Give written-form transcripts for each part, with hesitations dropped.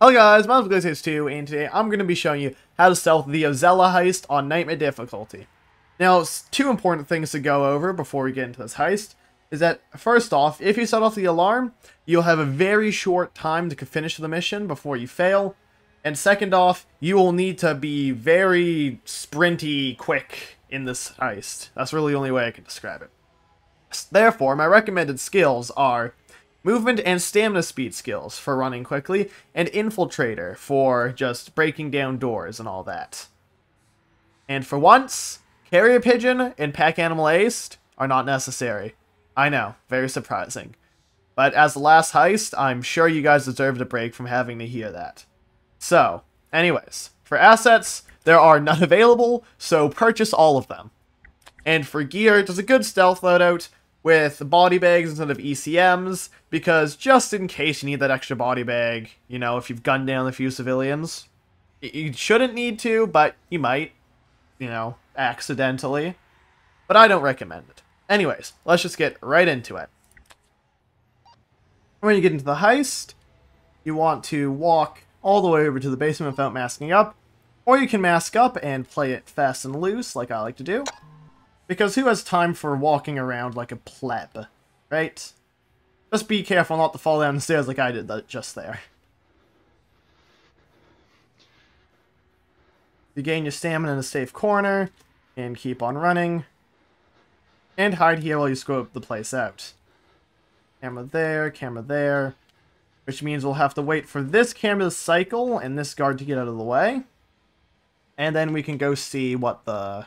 Hello guys, my name is Ozela and today I'm going to be showing you how to stealth the Ozela Heist on Nightmare difficulty. Now, two important things to go over before we get into this heist is that, first off, if you set off the alarm, you'll have a very short time to finish the mission before you fail. And second off, you will need to be very sprinty quick in this heist. That's really the only way I can describe it. Therefore, my recommended skills are movement and stamina speed skills for running quickly, and infiltrator for just breaking down doors and all that. And for once, carrier pigeon and pack animal aced are not necessary. I know, very surprising. But as the last heist, I'm sure you guys deserved a break from having to hear that. So, anyways, for assets, there are none available, so purchase all of them. And for gear, there's a good stealth loadout with body bags instead of ECMs, because just in case you need that extra body bag, you know, if you've gunned down a few civilians. You shouldn't need to, but you might, you know, accidentally. But I don't recommend it. Anyways, let's just get right into it. When you get into the heist, you want to walk all the way over to the basement without masking up, or you can mask up and play it fast and loose like I like to do. Because who has time for walking around like a pleb, right? Just be careful not to fall down the stairs like I did just there. You gain your stamina in a safe corner, and keep on running. And hide here while you scope the place out. Camera there, which means we'll have to wait for this camera to cycle and this guard to get out of the way. And then we can go see what the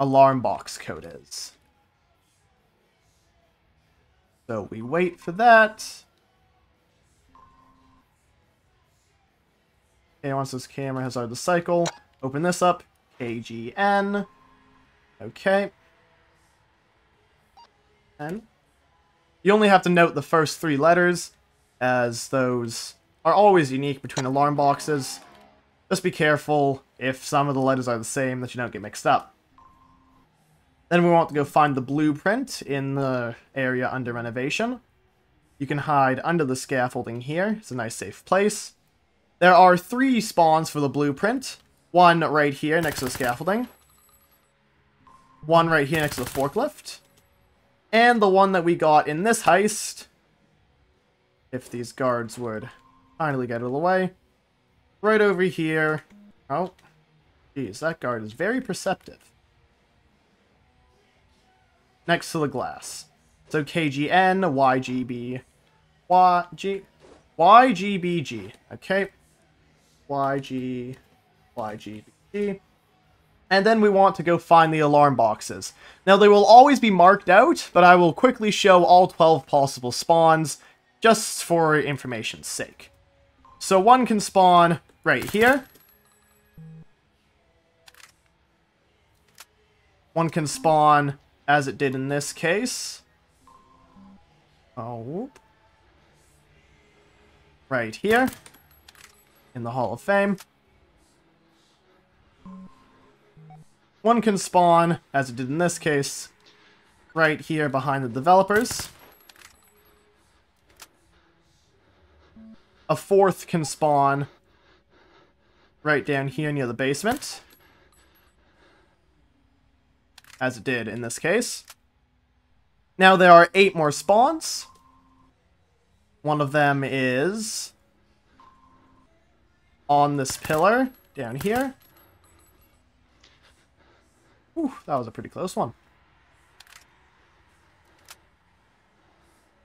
alarm box code is. So we wait for that. Okay, once this camera has started to cycle, open this up. KGN. Okay. And you only have to note the first three letters, as those are always unique between alarm boxes. Just be careful if some of the letters are the same that you don't get mixed up. Then we want to go find the blueprint in the area under renovation. You can hide under the scaffolding here. It's a nice safe place. There are 3 spawns for the blueprint. One right here next to the scaffolding. One right here next to the forklift. And the one that we got in this heist, if these guards would finally get out of the way, right over here. Oh, geez, that guard is very perceptive. Next to the glass. So KGN, YGB, YGBG. Okay. YGBG. And then we want to go find the alarm boxes. Now, they will always be marked out, but I will quickly show all 12 possible spawns, just for information's sake. So one can spawn right here. One can spawn as it did in this case. Oh, whoop. Right here. In the Hall of Fame. One can spawn, as it did in this case, right here behind the developers. A fourth can spawn right down here near the basement, as it did in this case. Now there are 8 more spawns. One of them is on this pillar down here. Ooh, that was a pretty close one.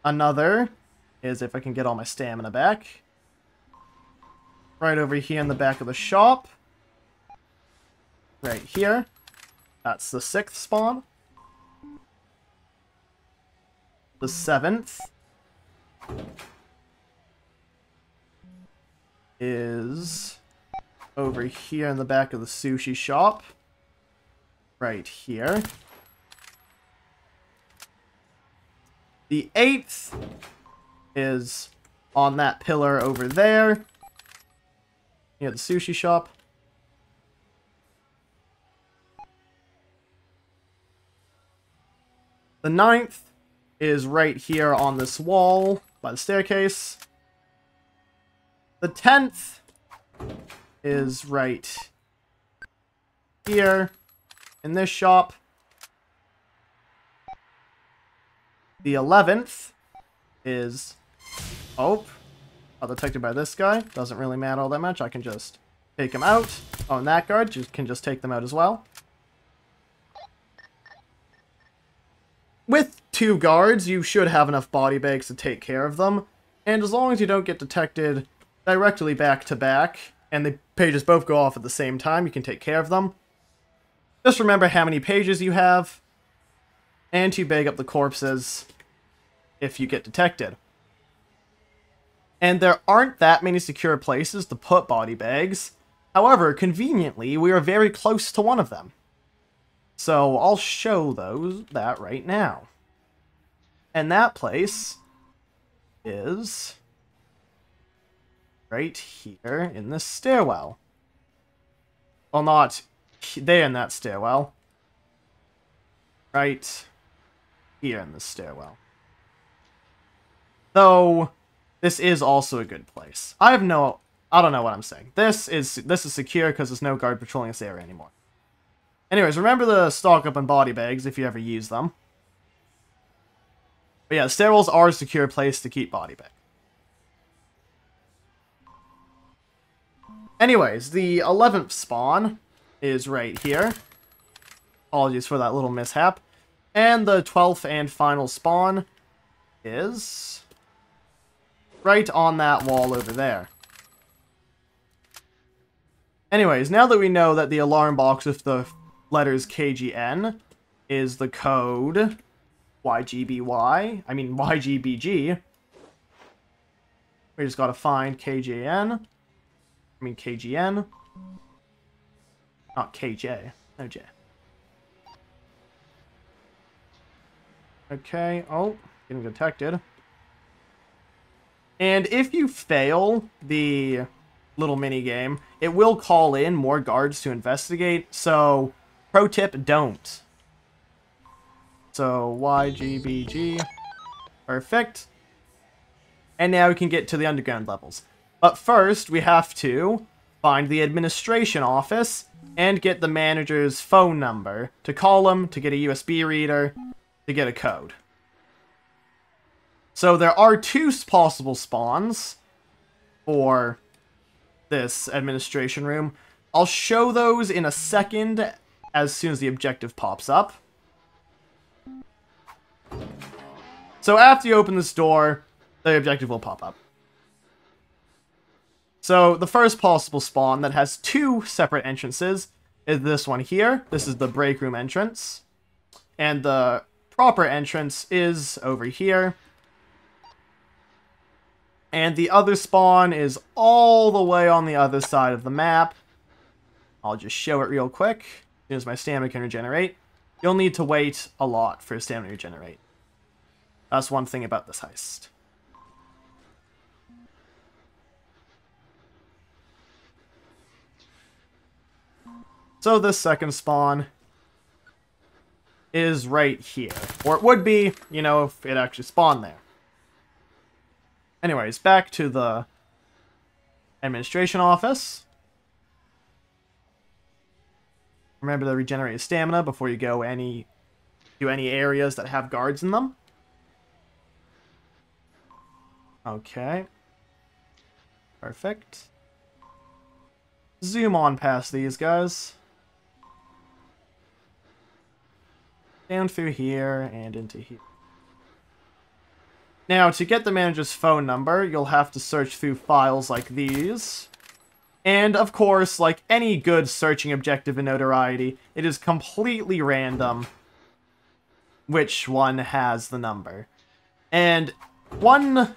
Another is, if I can get all my stamina back, right over here in the back of the shop. Right here. That's the 6th spawn. The 7th is over here in the back of the sushi shop. Right here. The 8th is on that pillar over there, near the sushi shop. The 9th is right here on this wall by the staircase. The 10th is right here in this shop. The 11th is... Oh, detected by this guy. Doesn't really matter all that much. I can just take him out. Oh, and that guard can just take them out as well. With 2 guards, you should have enough body bags to take care of them. And as long as you don't get detected directly back to back, and the pages both go off at the same time, you can take care of them. Just remember how many pages you have, and to bag up the corpses if you get detected. And there aren't that many secure places to put body bags. However, conveniently, we are very close to one of them. So I'll show that right now. And that place is right here in this stairwell. Well, not there in that stairwell. Right here in this stairwell. Though this is also a good place. I don't know what I'm saying. This is secure because there's no guard patrolling this area anymore. Anyways, remember to stock up on body bags if you ever use them. But yeah, stairwells are a secure place to keep body bags. Anyways, the 11th spawn is right here. Apologies for that little mishap. And the 12th and final spawn is right on that wall over there. Anyways, now that we know that the alarm box with the letters KGN is the code YGBG, we just gotta find KGN. Not KJ. No J. Okay, oh, getting detected. And if you fail the little mini game, it will call in more guards to investigate, so pro tip, don't. So YGBG, perfect. And now we can get to the underground levels. But first, we have to find the administration office and get the manager's phone number to call him, to get a USB reader, to get a code. So there are 2 possible spawns for this administration room. I'll show those in a second as soon as the objective pops up. So after you open this door, the objective will pop up. So the first possible spawn that has 2 separate entrances is this one here. This is the break room entrance. And the proper entrance is over here. And the other spawn is all the way on the other side of the map. I'll just show it real quick. As soon as my stamina can regenerate. You'll need to wait a lot for stamina to regenerate. That's one thing about this heist. So this second spawn is right here. Or it would be, you know, if it actually spawned there. Anyways, back to the administration office. Remember to regenerate stamina before you go to any areas that have guards in them. Okay. Perfect. Zoom on past these guys. Down through here and into here. Now, to get the manager's phone number, you'll have to search through files like these. And, of course, like any good searching objective in Notoriety, it is completely random which one has the number. And one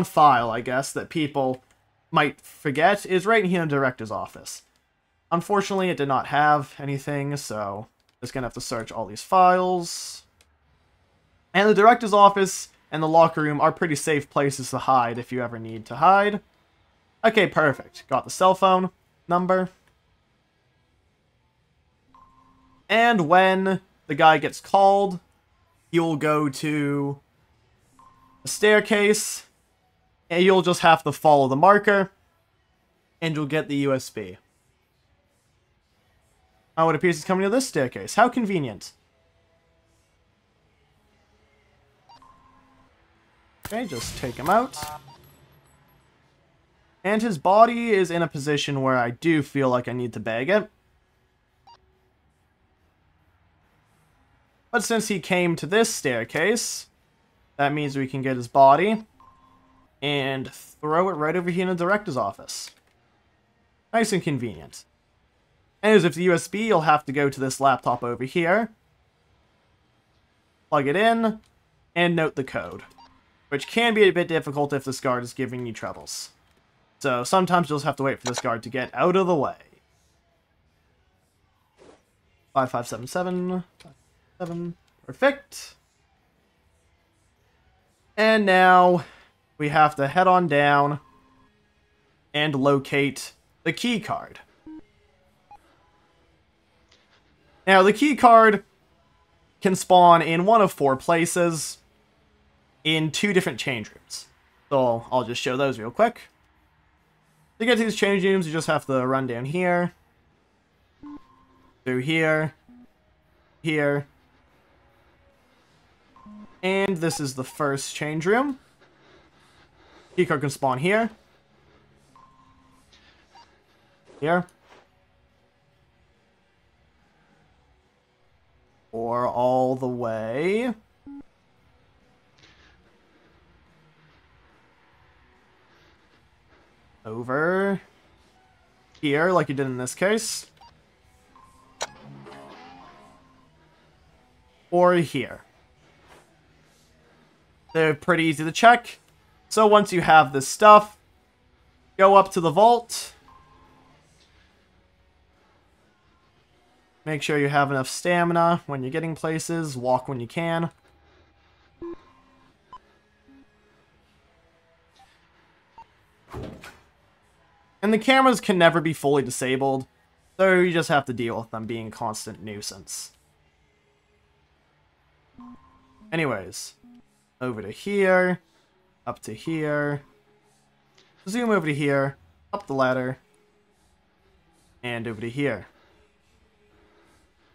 file, I guess, that people might forget is right here in the director's office. Unfortunately, it did not have anything, so just gonna have to search all these files. And the director's office and the locker room are pretty safe places to hide if you ever need to hide. Okay, perfect. Got the cell phone number. And when the guy gets called, you'll go to the staircase And you'll just have to follow the marker, and you'll get the USB. Oh, it appears he's coming to this staircase. How convenient. Okay, just take him out. And his body is in a position where I do feel like I need to bag it. But since he came to this staircase, that means we can get his body and throw it right over here in the director's office. Nice and convenient. And as if the USB, you'll have to go to this laptop over here, plug it in, and note the code, which can be a bit difficult if this guard is giving you troubles. So sometimes you'll just have to wait for this guard to get out of the way. 5577, 7, perfect. And now we have to head on down and locate the key card. Now, the key card can spawn in one of 4 places in 2 different change rooms. So I'll just show those real quick. To get to these change rooms, you just have to run down here, through here, here, and this is the first change room. Keycard can spawn here, here, or all the way over here, like you did in this case, or here. They're pretty easy to check. So once you have this stuff, go up to the vault. Make sure you have enough stamina when you're getting places. Walk when you can. And the cameras can never be fully disabled, so you just have to deal with them being a constant nuisance. Anyways, over to here, up to here, zoom over to here, up the ladder, and over to here.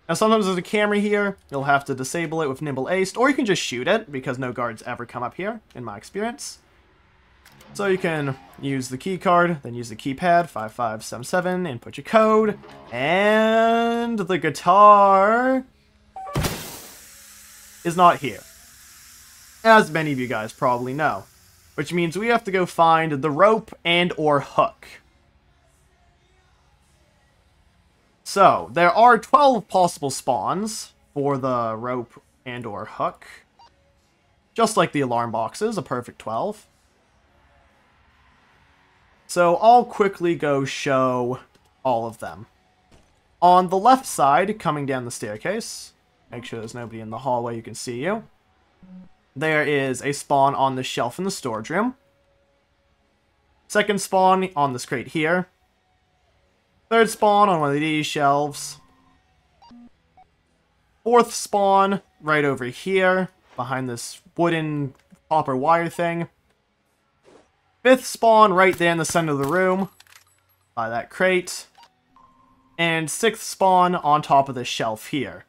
Now sometimes there's a camera here, you'll have to disable it with Nimble Aced, or you can just shoot it, because no guards ever come up here, in my experience. So you can use the key card, then use the keypad, 5577, input your code, and the guitar is not here, as many of you guys probably know, which means we have to go find the rope and or hook. So, there are 12 possible spawns for the rope and or hook, just like the alarm boxes, a perfect 12. So I'll quickly go show all of them. On the left side, coming down the staircase, make sure there's nobody in the hallway who can see you. There is a spawn on the shelf in the storage room. Second spawn on this crate here. Third spawn on one of these shelves. Fourth spawn right over here, behind this wooden copper wire thing. Fifth spawn right there in the center of the room, by that crate. And sixth spawn on top of this shelf here.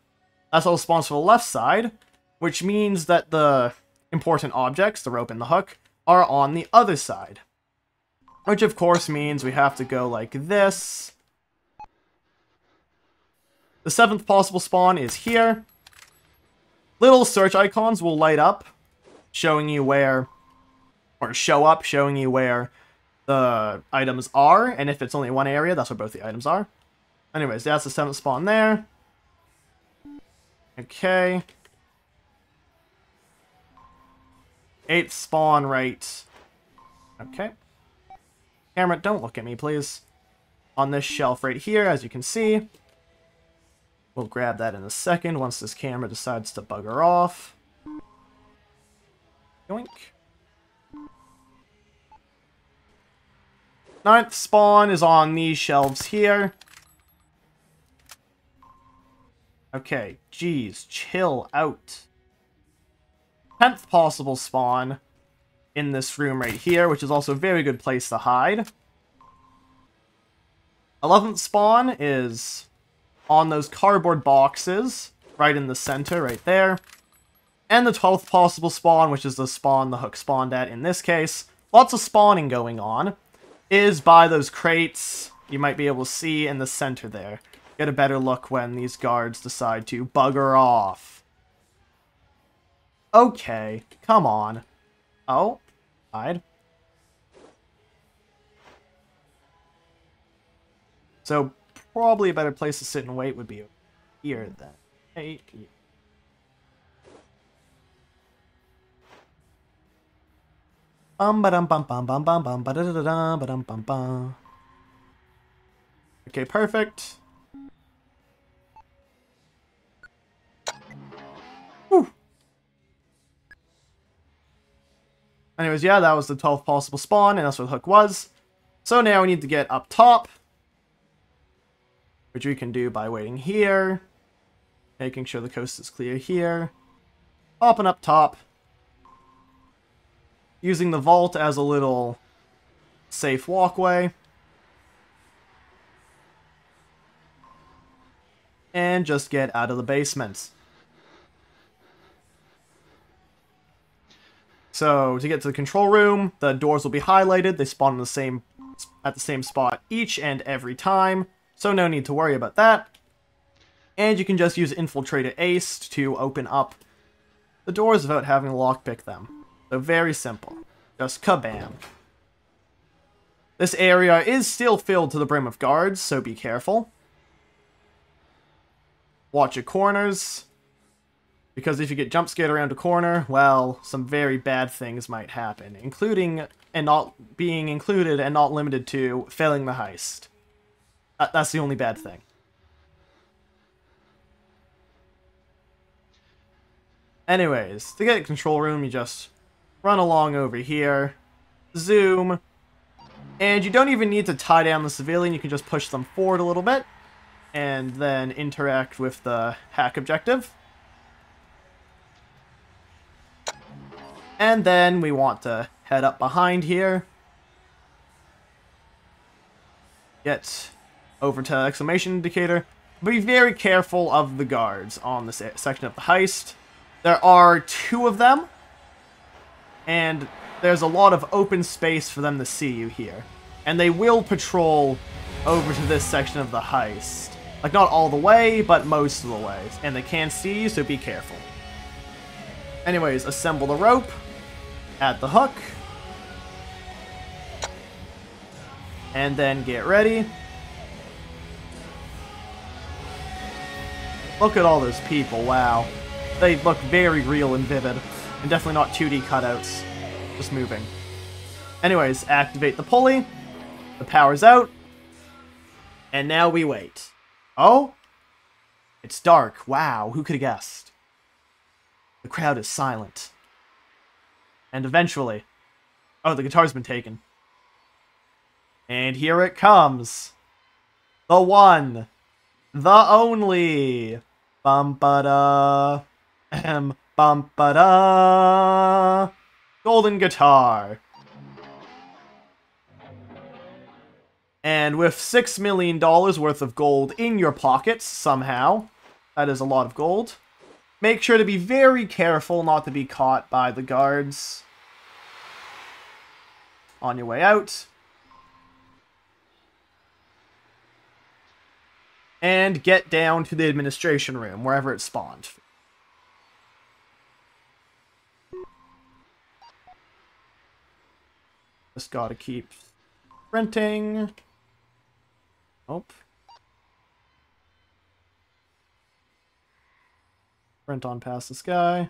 That's all the spawns for the left side, which means that the important objects, the rope and the hook, are on the other side. Which of course means we have to go like this. The seventh possible spawn is here. Little search icons will light up, showing you where, or show up, showing you where the items are, and if it's only one area, that's where both the items are. Anyways, that's the seventh spawn there. Okay. Eighth spawn right. Okay. Camera, don't look at me, please. On this shelf right here, as you can see. We'll grab that in a second once this camera decides to bugger off. Yoink. Ninth spawn is on these shelves here. Okay, geez, chill out. 10th possible spawn in this room right here, which is also a very good place to hide. 11th spawn is on those cardboard boxes, right in the center, right there. And the 12th possible spawn, which is the spawn the hook spawned at in this case, lots of spawning going on, is by those crates you might be able to see in the center there. Get a better look when these guards decide to bugger off. Okay, come on. Oh, hide. So, probably a better place to sit and wait would be here then. Hey, here. Okay, perfect. Whew. Anyways, yeah, that was the 12th possible spawn, and that's what the hook was. So now we need to get up top, which we can do by waiting here, making sure the coast is clear here, hopping up top, using the vault as a little safe walkway, and just get out of the basement. So, to get to the control room, the doors will be highlighted. They spawn at the same spot each and every time, so no need to worry about that. And you can just use Infiltrator Ace to open up the doors without having to lockpick them. So very simple. Just kabam. This area is still filled to the brim of guards, so be careful. Watch your corners, because if you get jump scared around a corner, well, some very bad things might happen, including and not being included and not limited to failing the heist. That's the only bad thing. Anyways, to get a control room, you just run along over here, zoom, and you don't even need to tie down the civilian, you can just push them forward a little bit, and then interact with the hack objective. And then we want to head up behind here, get over to exclamation indicator. Be very careful of the guards on this section of the heist. There are 2 of them, and there's a lot of open space for them to see you here. And they will patrol over to this section of the heist. Like, not all the way, but most of the way. And they can see you, so be careful. Anyways, assemble the rope at the hook. And then get ready. Look at all those people, wow. They look very real and vivid. And definitely not 2D cutouts. Just moving. Anyways, activate the pulley. The power's out. And now we wait. Oh? It's dark. Wow, who could have guessed? The crowd is silent. And eventually... Oh, the guitar's been taken. And here it comes. The one. The only. Bum-ba-da. Bum-ba-da. Golden guitar. And with $6 million worth of gold in your pockets, somehow, that is a lot of gold, make sure to be very careful not to be caught by the guards on your way out. And get down to the administration room, wherever it spawned. Just gotta keep sprinting. Oh. Sprint on past this guy.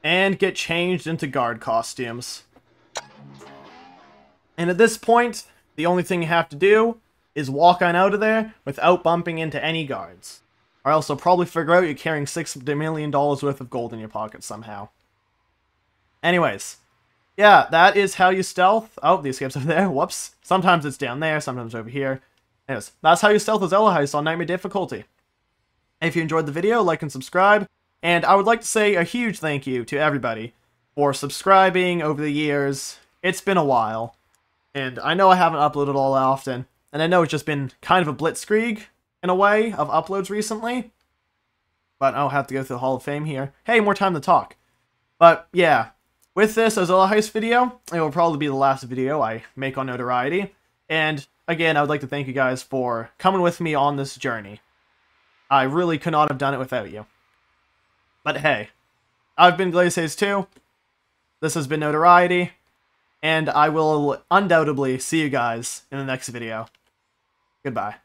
And get changed into guard costumes. And at this point, the only thing you have to do is walk on out of there without bumping into any guards. Or else they'll probably figure out you're carrying $6 million worth of gold in your pocket somehow. Anyways, yeah, that is how you stealth. Oh, the escape's over there. Whoops. Sometimes it's down there, sometimes over here. Anyways, that's how you stealth Ozela Heist on Nightmare difficulty. If you enjoyed the video, like and subscribe. And I would like to say a huge thank you to everybody for subscribing over the years. It's been a while. And I know I haven't uploaded all that often. And I know it's just been kind of a blitzkrieg, in a way, of uploads recently. But I'll have to go through the Hall of Fame here. Hey, more time to talk. But, yeah. With this Ozela Heist video, it will probably be the last video I make on Notoriety. And, again, I would like to thank you guys for coming with me on this journey. I really could not have done it without you. But hey, I've been GlazeHaze2. This has been Notoriety. And I will undoubtedly see you guys in the next video. Goodbye.